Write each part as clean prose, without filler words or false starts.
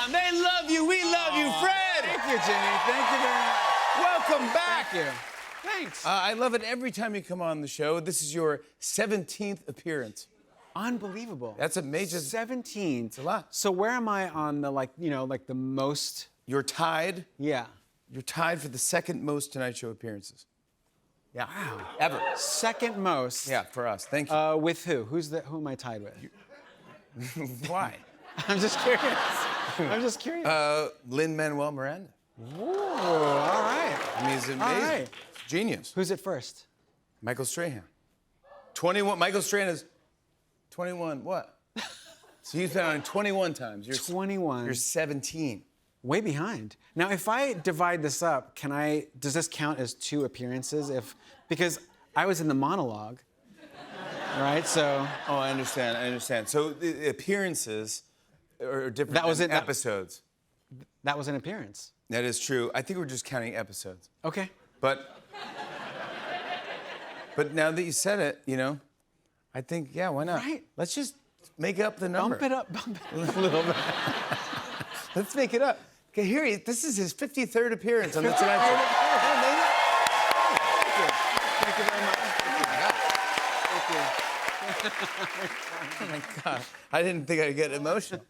on. They love you. We love you, Fred. Thank you, Jimmy. Thank you very much. Welcome back. Thank you. Thanks. I love it every time you come on the show. This is your 17th appearance. Unbelievable. That's a major... 17. It's a lot. So where am I on the, like the most? You're tied. Yeah. You're tied for the second most Tonight Show appearances. Yeah. Wow. Ever. Second most. Yeah, for us. Thank you. With who? Who am I tied with? Why? I'm just curious. I'm just curious. Lin-Manuel Miranda. Ooh, all right. I mean, he's amazing. All right. Genius. Who's it first? Michael Strahan. 21. Michael Strahan is 21. What? So you've been on 21 times. You're 21. You're 17. Way behind. Now, if I divide this up, does this count as 2 appearances? Because I was in the monologue, right? So. Oh, I understand. So the appearances are different That was than it. episodes. That was an appearance. That is true. I think we're just counting episodes. Okay. But now that you said it, I think, yeah, why not? Right. Let's just make up the number. Bump it up. A little bit. Let's make it up. Okay, here this is his 53rd appearance on the Tonight Show. Thank you very much. Oh my God. I didn't think I'd get emotional.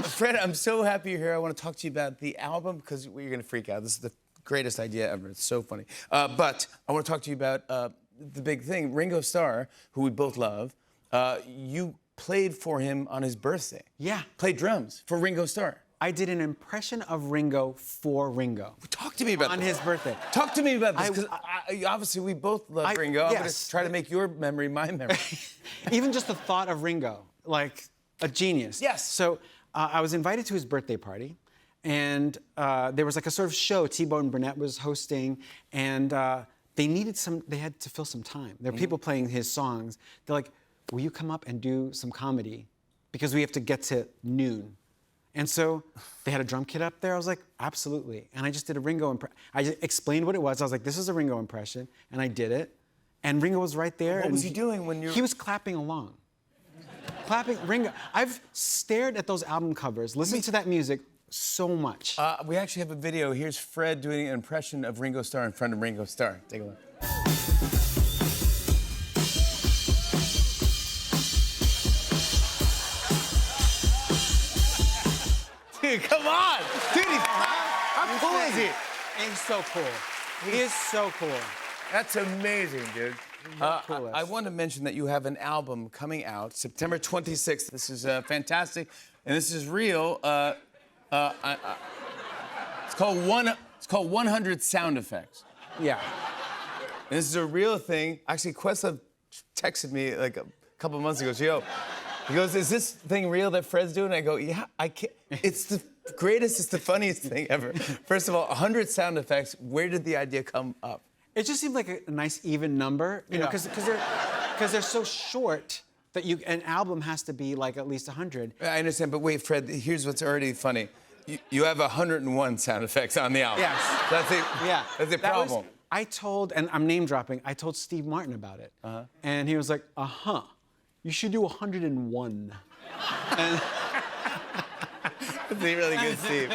Fred, I'm so happy you're here. I want to talk to you about the album because you're going to freak out. This is the greatest idea ever. It's so funny. But I want to talk to you about the big thing. Ringo Starr, who we both love, you played for him on his birthday. Yeah. Played drums for Ringo Starr. I did an impression of Ringo for Ringo. Talk to me about on this. his birthday. Talk to me about this, because obviously we both love Ringo. I'm going to try to make your memory my memory. Even just the thought of Ringo, like a genius. Yes. So I was invited to his birthday party, and there was like a sort of show T-Bone Burnett was hosting, and they had to fill some time. There were people playing his songs. They're like, will you come up and do some comedy? Because we have to get to noon. And so they had a drum kit up there. I was like, absolutely. And I just did a Ringo impression. I just explained what it was. I was like, this is a Ringo impression. And I did it. And Ringo was right there. What was he doing when you... He was clapping along. Clapping, Ringo. I've stared at those album covers, listened to that music so much. We actually have a video. Here's Fred doing an impression of Ringo Starr in front of Ringo Starr. Take a look. Dude, come on! Dude, how cool is he? He's so cool. He is so cool. That's amazing, dude. Coolest. I want to mention that you have an album coming out September 26th. This is fantastic, and this is real. It's called 100 Sound Effects. Yeah. And this is a real thing. Actually, Questlove texted me like a couple months ago. He goes, is this thing real that Fred's doing? I go, yeah, I can't. It's the greatest, it's the funniest thing ever. First of all, 100 sound effects. Where did the idea come up? It just seemed like a nice even number, you know, because they're so short that an album has to be like at least 100. I understand, but wait, Fred, here's what's already funny. You have 101 sound effects on the album. Yes. That's it. Yeah. That's a problem. I told, and I'm name dropping, I told Steve Martin about it. And he was like, you should do 101. And That's a really good Steve.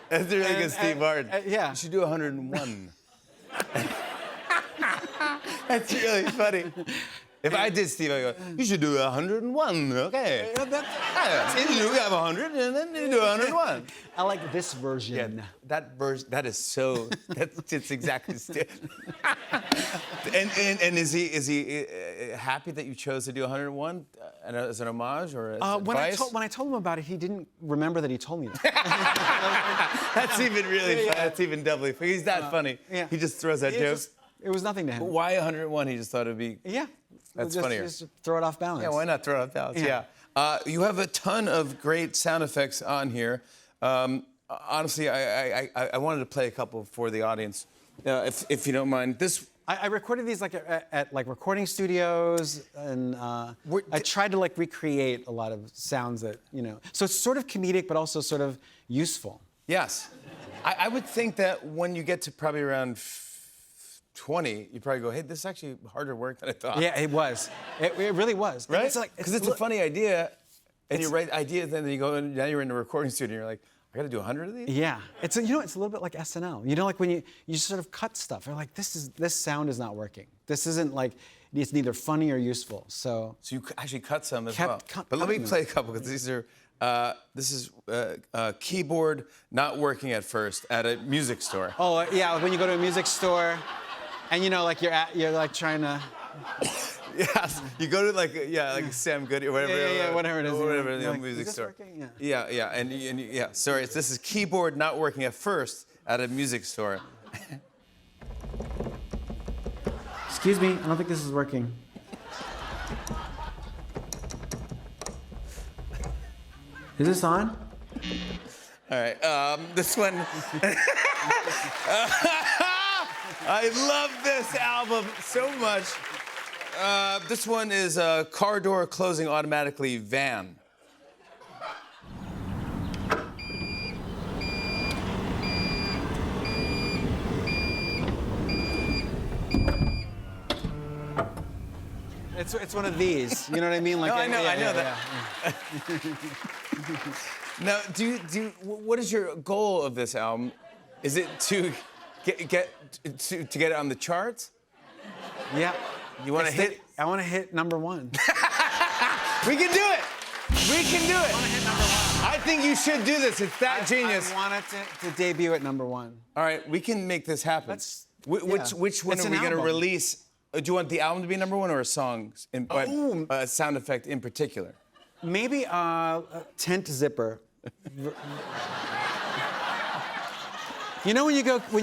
That's a really good Steve Martin. Yeah. You should do 101. That's really funny. If I did Steve, I'd go, you should do 101, okay. You have 100, and then you do 101. I like this version. Yeah, that version, that is so, it's exactly Steve. and is he happy that you chose to do 101 as an homage or as advice? When I told him about it, he didn't remember that he told me that. That's even really funny. That's even doubly funny. He's that funny. Yeah. He just throws that joke. It was nothing to him. But why 101? He just thought it'd be... Yeah. That's just, funnier. Just throw it off balance. Yeah, why not throw it off balance? Yeah. You have a ton of great sound effects on here. Honestly, I wanted to play a couple for the audience, if you don't mind. I recorded these like at like recording studios, and I tried to like recreate a lot of sounds that, you know. So it's sort of comedic, but also sort of useful. Yes. I would think that when you get to probably around 20, you probably go, hey, this is actually harder work than I thought. Yeah, it was. It really was. Right? Because it's a funny idea, And you write ideas, and then you go, and now you're in the recording studio, and you're like, I got to do 100 of these? Yeah, it's a little bit like SNL. You know, like when you sort of cut stuff. You're like, this sound is not working. This isn't like it's neither funny or useful. So you actually cut some as Kept well. cut- But let me cutting play a couple because these are. This is keyboard not working at first at a music store. oh yeah, like when you go to a music store, and you know, like you're like trying to. Yes, you go to like Sam Goody or whatever. Yeah, whatever it is. Or whatever You're the like, music is this store. working? Yeah, and yeah. Sorry, this is keyboard not working at first at a music store. Excuse me, I don't think this is working. Is this on? All right, this one. I love this album so much. This one is car door closing automatically van. It's one of these. You know what I mean? Like No, I know yeah, that. Now, what is your goal of this album? Is it to get it on the charts? Yeah. You want to It's the- hit? I want to hit number one. We can do it. We can do it. I think you should do this. It's that genius. I want it to debut at number one. All right, we can make this happen. Which one It's are an we going to album. release? Do you want the album to be number one or a song, a sound effect in particular? Maybe a tent zipper. You know when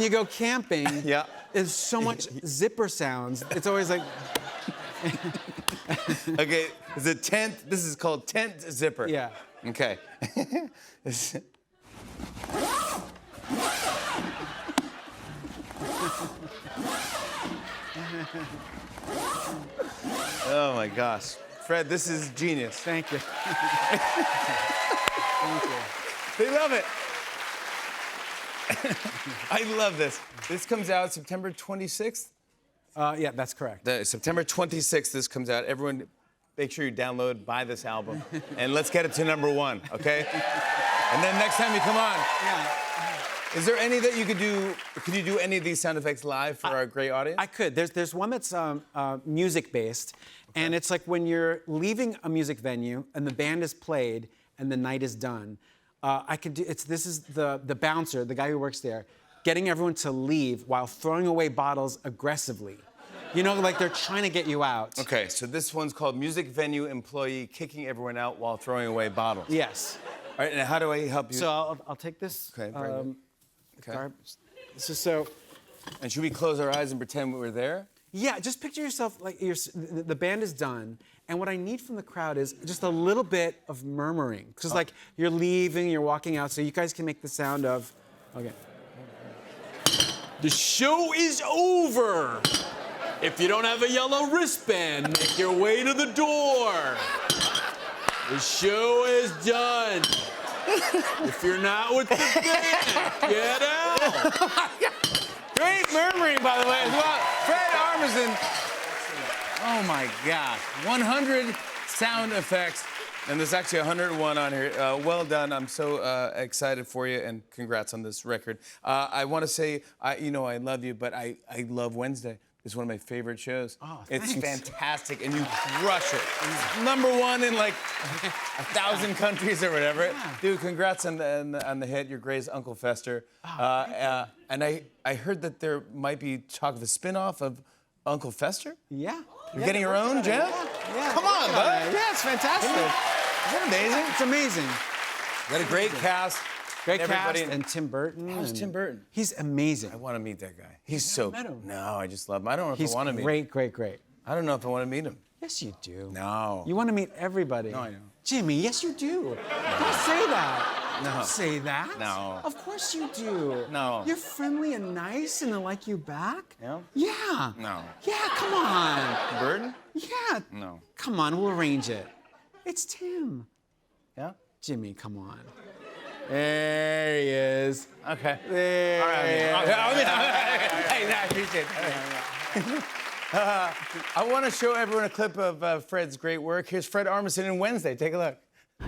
you go camping? Yeah. There's so much zipper sounds. It's always like. Okay, it's a tent. This is called tent zipper. Yeah. Okay. Oh my gosh. Fred, this is genius. Thank you. Thank you. They love it. I love this. This comes out September 26th. Yeah, that's correct. September 26th, this comes out. Everyone, make sure you download, buy this album, and let's get it to number one, okay? And then next time you come on, Yeah. is there any that you could do? Could you do any of these sound effects live for our great audience? I could. There's one that's music based, and it's like when you're leaving a music venue and the band is played and the night is done. I could do. This is the bouncer, the guy who works there, getting everyone to leave while throwing away bottles aggressively. You know, like they're trying to get you out. Okay, so this one's called Music Venue Employee Kicking Everyone Out While Throwing Away Bottles. Yes. All right, and how do I help you? So I'll take this. Okay, very good. Okay. So And should we close our eyes and pretend we were there? yeah, just picture yourself like the band is done, and what I need from the crowd is just a little bit of murmuring, because like you're leaving, you're walking out, so you guys can make the sound of. Okay. The show is over. If you don't have a yellow wristband, make your way to the door. The show is done. If you're not with the band, get out. Great murmuring, by the way, as well. Fred Armisen. Oh my gosh. 100 sound effects. And there's actually 101 on here. Well done. I'm so excited for you, and congrats on this record. I want to say, I love you, but I love Wednesday. It's one of my favorite shows. Oh, it's thanks. fantastic, and you crush it. Number one in like 1,000 countries or whatever. Dude, congrats on the hit. You're Gray's Uncle Fester. And I heard that there might be talk of a spin-off of Uncle Fester. Yeah. You're getting your own, Jeff? Yeah. Come on, bud. Yeah, it's fantastic. Isn't that amazing? It's amazing. Got a great cast. Great Everybody cast, and Tim Burton. How's and- Tim Burton? He's amazing. I want to meet that guy. He's so. met him. No, I just love him. I don't know if He's I want to meet him. great, great, great. I don't know if I want to meet him. Yes, you do. No. You want to meet everybody. No, I know. Jimmy, yes, you do. Don't say that. No. Don't say that. No. Of course you do. No. You're friendly and nice, and I like you back. Yeah? Yeah. No. Yeah, come on. Burton? Yeah. No. Come on, we'll arrange it. It's Tim. Yeah? Jimmy, come on. There he is. Okay. There All right. he is. Hey, I appreciate that. I want to show everyone a clip of Fred's great work. Here's Fred Armisen in Wednesday. Take a look.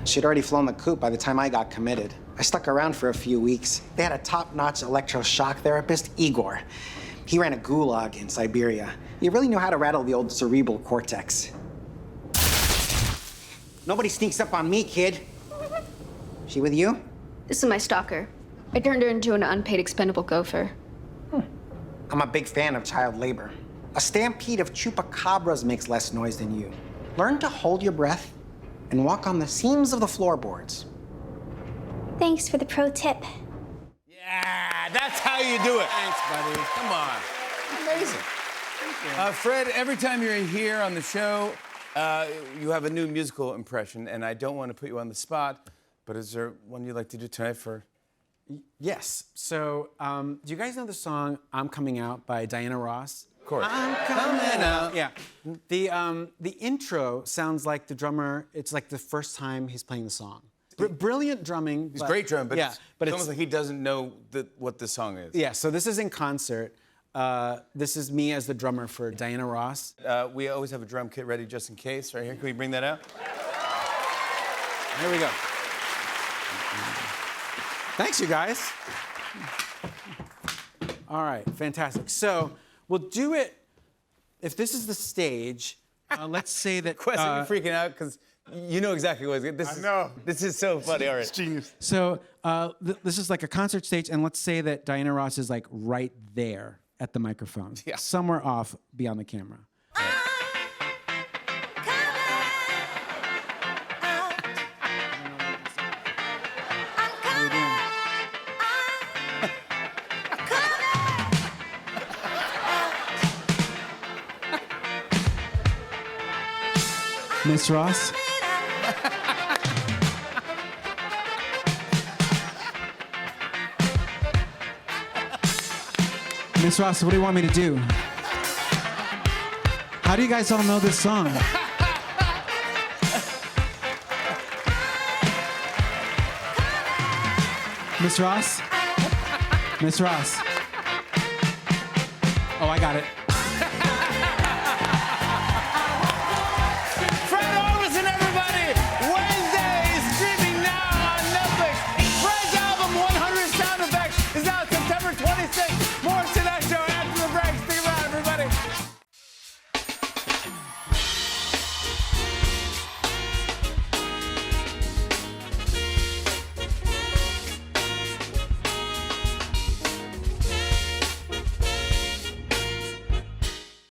She'd already flown the coop by the time I got committed. I stuck around for a few weeks. They had a top-notch electroshock therapist, Igor. He ran a gulag in Siberia. He really knew how to rattle the old cerebral cortex. Nobody sneaks up on me, kid. She with you? This is my stalker. I turned her into an unpaid expendable gopher. I'm a big fan of child labor. A stampede of chupacabras makes less noise than you. Learn to hold your breath and walk on the seams of the floorboards. Thanks for the pro tip. Yeah, that's how you do it. Thanks, buddy. Come on. Amazing. Fred, every time you're here on the show, you have a new musical impression, and I don't want to put you on the spot, but is there one you'd like to do tonight for? Yes. So, do you guys know the song "I'm Coming Out" by Diana Ross? Of course. I'm coming out. Yeah. The intro sounds like the drummer. It's like the first time he's playing the song. Brilliant drumming. He's great drum, but, yeah, it's almost like he doesn't know what the song is. Yeah. So this is in concert. This is me as the drummer for Diana Ross. We always have a drum kit ready just in case. Right here. Can we bring that out? Here we go. Thanks, you guys. All right, fantastic. So we'll do it. If this is the stage, let's say that. Quest, are you freaking out? Because you know exactly what it's. I know. This is so funny. All right. Genius. So this is like a concert stage, and let's say that Diana Ross is like right there at the microphone, Yeah. somewhere off beyond the camera. Miss Ross? Miss Ross, what do you want me to do? How do you guys all know this song? Miss Ross? Miss Ross? Oh, I got it.